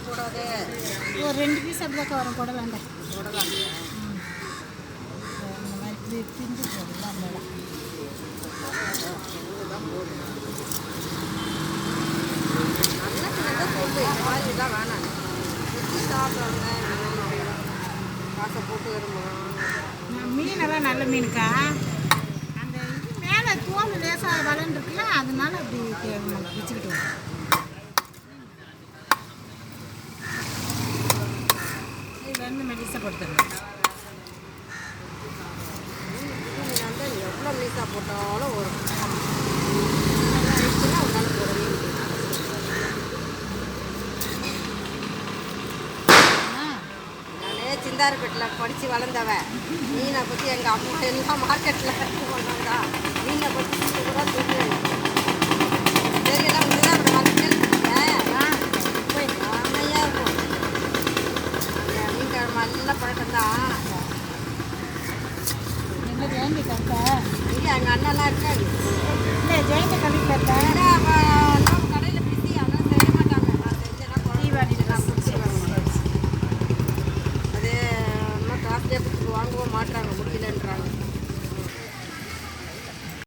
கூடாது. ஒரு 2 பீஸ் அப்படிதாக்கா வரும் போடலாண்ட. போடலாம். இந்த மாதிரி பிஞ்சு போடலாம் மேடம். நல்ல சின்னதாக சொல்லு, இந்த மாதிரிலாம் வேணாம். வச்சு சாப்பிட்றாங்க, காசை போட்டு வருமா? மீனெல்லாம் நல்ல மீனுக்கா. அந்த இது மேலே தோல் லேசாக வளர்ந்துருக்குல்ல, அதனால அப்படி வச்சுக்கிட்டு வரும். இது வந்து மெலிசா போட்டுருங்க. எவ்வளோ மீசா போட்டாலும் வரும். அவங்களால போடவே முடியும். நானே சிந்தாரப்பேட்டில் படித்து வளர்ந்தவன். மீனை பற்றி எங்கள் அம்மா எல்லாம் மார்க்கெட்டில் பண்ணுவாங்க. மீனை பற்றி கூட தெரியும். தெரியல உங்களுக்கு அப்புறம் செம்மையாக இருக்கும். மீன் கிழமை எல்லாம் பழக்கம் தான். எங்கள் ஜெயந்தி கருத்தா இல்லை எங்கள் அண்ணெல்லாம் இருக்காது. இல்லை ஜெயந்தி கல்வி கருத்தா கடையில் பிஸி அதெல்லாம் செய்ய மாட்டாங்க. நான் செஞ்சேன்னா தீபாவளியில் நான் பிடிச்சி அது இன்னும் காஸ்ட்லியாக பிடிச்சி வாங்கவும் மாட்டுறாங்க, முடியலன்றாங்க.